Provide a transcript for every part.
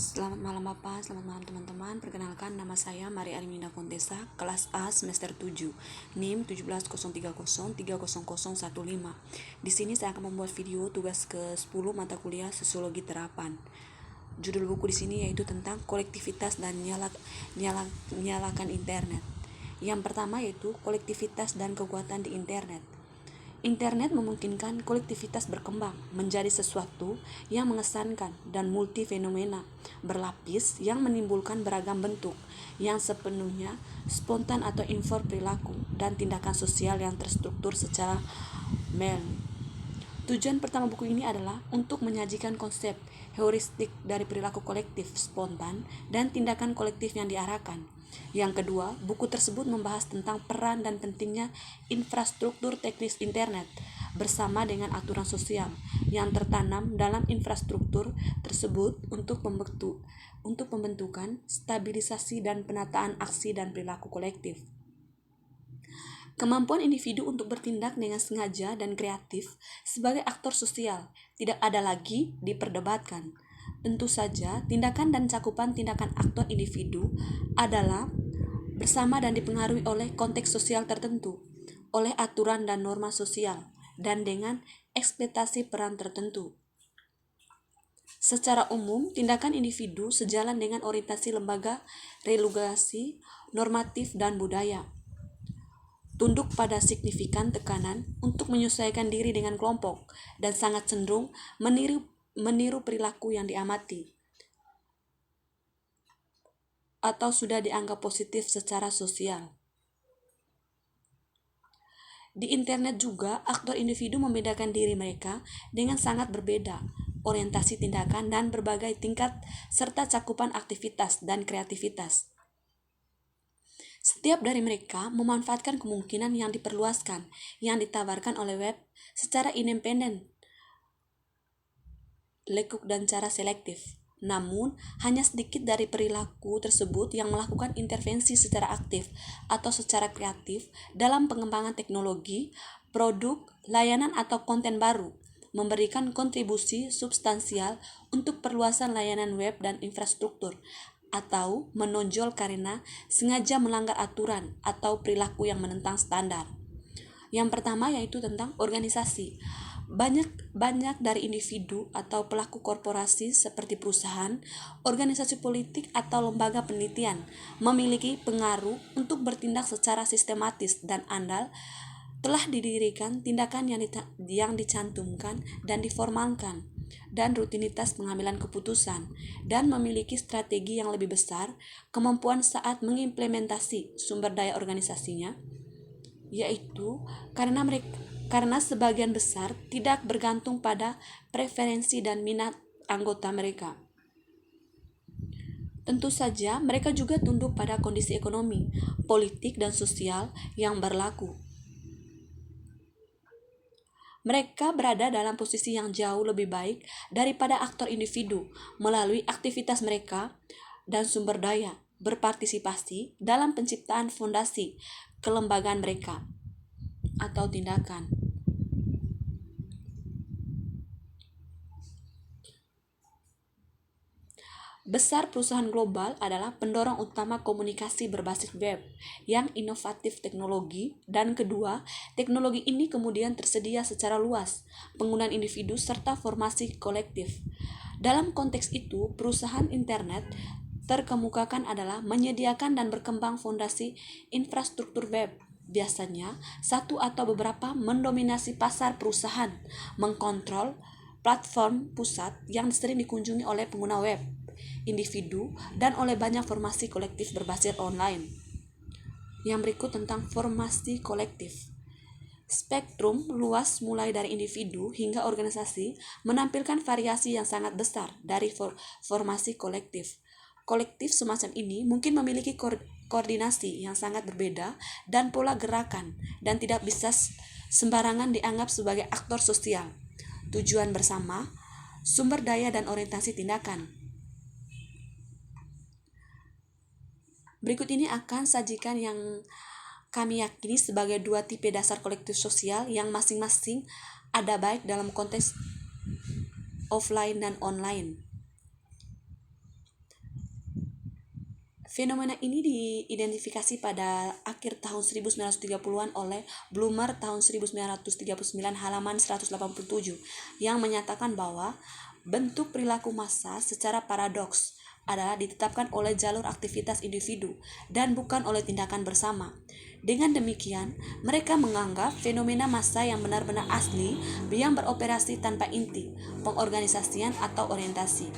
Selamat malam Bapak, selamat malam teman-teman. Perkenalkan, nama saya Maria Arminda Kontesa, kelas A semester 7, NIM 17030300015. Di sini saya akan membuat video tugas ke-10 mata kuliah Sosiologi Terapan. Judul buku di sini yaitu tentang kolektivitas dan nyalakan internet. Yang pertama yaitu kolektivitas dan kekuatan di internet. Internet memungkinkan kolektivitas berkembang menjadi sesuatu yang mengesankan dan multi fenomena berlapis yang menimbulkan beragam bentuk yang sepenuhnya spontan atau inform perilaku dan tindakan sosial yang terstruktur secara Tujuan pertama buku ini adalah untuk menyajikan konsep heuristik dari perilaku kolektif spontan dan tindakan kolektif yang diarahkan. Yang kedua, buku tersebut membahas tentang peran dan pentingnya infrastruktur teknis internet bersama dengan aturan sosial yang tertanam dalam infrastruktur tersebut untuk pembentukan, stabilisasi dan penataan aksi dan perilaku kolektif. Kemampuan individu untuk bertindak dengan sengaja dan kreatif sebagai aktor sosial tidak ada lagi diperdebatkan. Tentu saja, tindakan dan cakupan tindakan aktor individu adalah bersama dan dipengaruhi oleh konteks sosial tertentu, oleh aturan dan norma sosial, dan dengan ekspektasi peran tertentu. Secara umum, tindakan individu sejalan dengan orientasi lembaga, regulasi, normatif, dan budaya. Tunduk pada signifikan tekanan untuk menyesuaikan diri dengan kelompok dan sangat cenderung meniru perilaku yang diamati atau sudah dianggap positif secara sosial. Di internet juga, aktor individu membedakan diri mereka dengan sangat berbeda, orientasi tindakan dan berbagai tingkat serta cakupan aktivitas dan kreativitas. Setiap dari mereka memanfaatkan kemungkinan yang diperluaskan, yang ditawarkan oleh web secara independen, lekuk dan cara selektif. Namun, hanya sedikit dari perilaku tersebut yang melakukan intervensi secara aktif atau secara kreatif dalam pengembangan teknologi, produk, layanan atau konten baru, memberikan kontribusi substansial untuk perluasan layanan web dan infrastruktur, atau menonjol karena sengaja melanggar aturan atau perilaku yang menentang standar. Yang pertama yaitu tentang organisasi. Banyak dari individu atau pelaku korporasi seperti perusahaan, organisasi politik atau lembaga penelitian memiliki pengaruh untuk bertindak secara sistematis dan andal telah didirikan tindakan yang dicantumkan dan diformalkan dan rutinitas pengambilan keputusan dan memiliki strategi yang lebih besar kemampuan saat mengimplementasi sumber daya organisasinya, yaitu karena sebagian besar tidak bergantung pada preferensi dan minat anggota mereka. Tentu saja mereka juga tunduk pada kondisi ekonomi, politik dan sosial yang berlaku. Mereka berada dalam posisi yang jauh lebih baik daripada aktor individu melalui aktivitas mereka dan sumber daya berpartisipasi dalam penciptaan fondasi kelembagaan mereka atau tindakan. Besar perusahaan global adalah pendorong utama komunikasi berbasis web yang inovatif teknologi, dan kedua, teknologi ini kemudian tersedia secara luas, penggunaan individu serta formasi kolektif. Dalam konteks itu, perusahaan internet terkemukakan adalah menyediakan dan berkembang fondasi infrastruktur web. Biasanya, satu atau beberapa mendominasi pasar perusahaan, mengkontrol platform pusat yang sering dikunjungi oleh pengguna web, individu, dan oleh banyak formasi kolektif berbasis online. Yang berikut tentang formasi kolektif. Spektrum luas mulai dari individu hingga organisasi menampilkan variasi yang sangat besar dari formasi kolektif. Kolektif semacam ini mungkin memiliki koordinasi yang sangat berbeda dan pola gerakan dan tidak bisa sembarangan dianggap sebagai aktor sosial. Tujuan bersama, sumber daya dan orientasi tindakan. Berikut ini akan sajikan yang kami yakini sebagai dua tipe dasar kolektif sosial yang masing-masing ada baik dalam konteks offline dan online. Fenomena ini diidentifikasi pada akhir tahun 1930-an oleh Blumer tahun 1939 halaman 187 yang menyatakan bahwa bentuk perilaku massa secara paradoks adalah ditetapkan oleh jalur aktivitas individu dan bukan oleh tindakan bersama. Dengan demikian, mereka menganggap fenomena massa yang benar-benar asli yang beroperasi tanpa inti, pengorganisasian atau orientasi.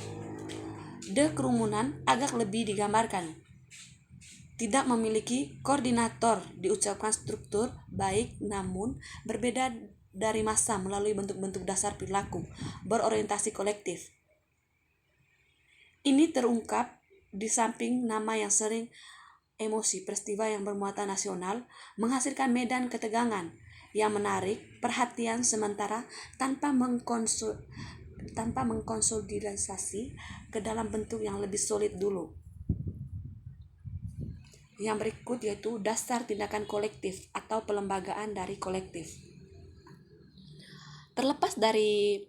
Kerumunan agak lebih digambarkan. Tidak memiliki koordinator diucapkan struktur baik namun berbeda dari massa melalui bentuk-bentuk dasar perilaku berorientasi kolektif. Ini terungkap di samping nama yang sering emosi peristiwa yang bermuatan nasional menghasilkan medan ketegangan yang menarik perhatian sementara tanpa mengkonsolidasi ke dalam bentuk yang lebih solid dulu. Yang berikut yaitu dasar tindakan kolektif atau pelembagaan dari kolektif. Terlepas dari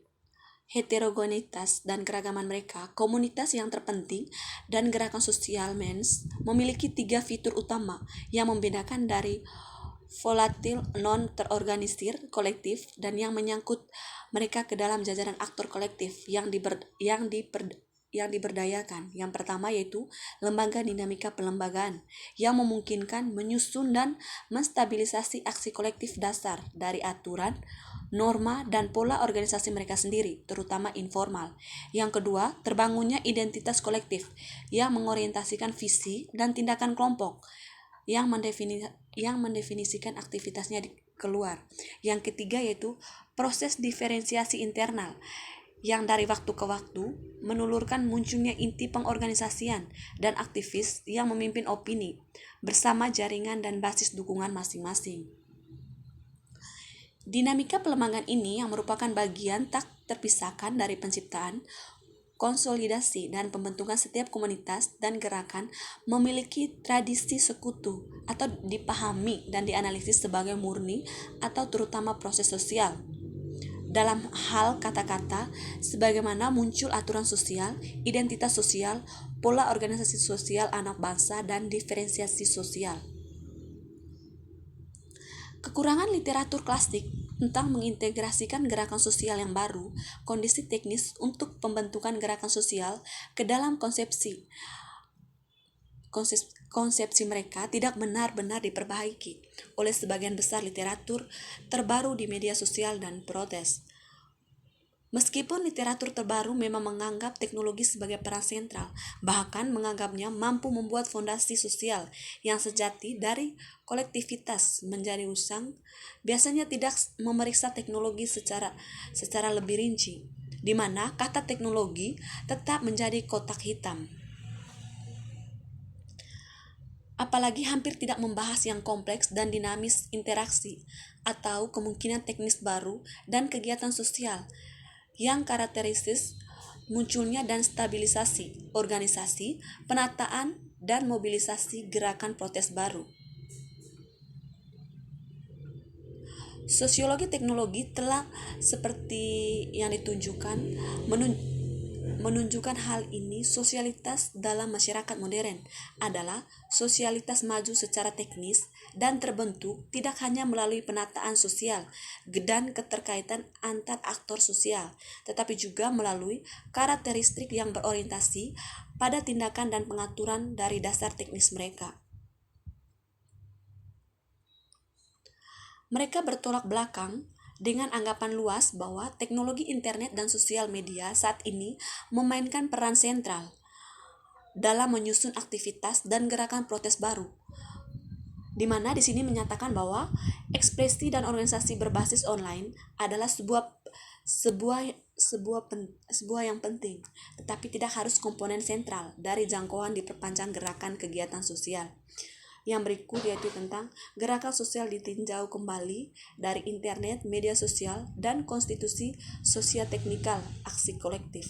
heterogenitas dan keragaman mereka, komunitas yang terpenting dan gerakan sosial mens memiliki 3 fitur utama yang membedakan dari volatil non-terorganisir kolektif dan yang menyangkut mereka ke dalam jajaran aktor kolektif yang diberdayakan. Yang pertama yaitu lembaga dinamika pelembagaan yang memungkinkan menyusun dan menstabilisasi aksi kolektif dasar dari aturan, norma, dan pola organisasi mereka sendiri, terutama informal. Yang kedua, terbangunnya identitas kolektif yang mengorientasikan visi dan tindakan kelompok yang mendefinisikan aktivitasnya di keluar. Yang ketiga yaitu proses diferensiasi internal yang dari waktu ke waktu menulurkan munculnya inti pengorganisasian dan aktivis yang memimpin opini bersama jaringan dan basis dukungan masing-masing. Dinamika pelembagaan ini yang merupakan bagian tak terpisahkan dari penciptaan, konsolidasi, dan pembentukan setiap komunitas dan gerakan memiliki tradisi sekutu atau dipahami dan dianalisis sebagai murni atau terutama proses sosial. Dalam hal kata-kata, sebagaimana muncul aturan sosial, identitas sosial, pola organisasi sosial anak bangsa, dan diferensiasi sosial. Kekurangan literatur klasik tentang mengintegrasikan gerakan sosial yang baru, kondisi teknis untuk pembentukan gerakan sosial ke dalam konsepsi mereka tidak benar-benar diperbaiki oleh sebagian besar literatur terbaru di media sosial dan protes. Meskipun literatur terbaru memang menganggap teknologi sebagai peran sentral, bahkan menganggapnya mampu membuat fondasi sosial yang sejati dari kolektivitas menjadi usang, biasanya tidak memeriksa teknologi secara lebih rinci, di mana kata teknologi tetap menjadi kotak hitam. Apalagi hampir tidak membahas yang kompleks dan dinamis interaksi atau kemungkinan teknis baru dan kegiatan sosial yang karakteristis munculnya dan stabilisasi organisasi, penataan, dan mobilisasi gerakan protes baru. Sosiologi teknologi telah seperti yang ditunjukkan menunjukkan hal ini. Sosialitas dalam masyarakat modern adalah sosialitas maju secara teknis dan terbentuk tidak hanya melalui penataan sosial dan keterkaitan antar aktor sosial, tetapi juga melalui karakteristik yang berorientasi pada tindakan dan pengaturan dari dasar teknis mereka. Mereka bertolak belakang dengan anggapan luas bahwa teknologi internet dan sosial media saat ini memainkan peran sentral dalam menyusun aktivitas dan gerakan protes baru, di mana di sini menyatakan bahwa ekspresi dan organisasi berbasis online adalah sebuah yang penting, tetapi tidak harus komponen sentral dari jangkauan diperpanjang gerakan kegiatan sosial. Yang berikut yaitu tentang gerakan sosial ditinjau kembali dari internet, media sosial, dan konstitusi sosioteknikal aksi kolektif.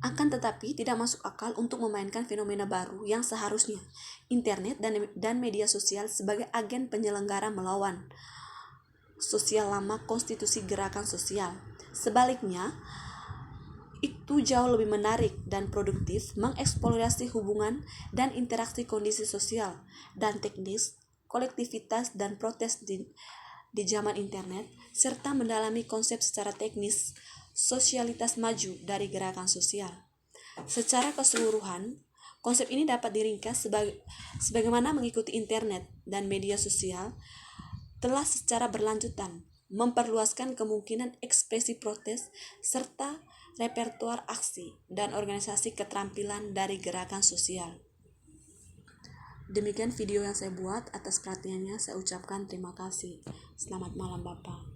Akan tetapi tidak masuk akal untuk memainkan fenomena baru yang seharusnya internet dan media sosial sebagai agen penyelenggara melawan sosial lama konstitusi gerakan sosial. Sebaliknya, itu jauh lebih menarik dan produktif mengeksplorasi hubungan dan interaksi kondisi sosial dan teknis, kolektivitas dan protes di zaman internet, serta mendalami konsep secara teknis sosialitas maju dari gerakan sosial. Secara keseluruhan, konsep ini dapat diringkas sebagaimana mengikuti internet dan media sosial telah secara berlanjutan memperluaskan kemungkinan ekspresi protes serta repertuar aksi dan organisasi keterampilan dari gerakan sosial. Demikian video yang saya buat. Atas perhatiannya saya ucapkan terima kasih. Selamat malam Bapak.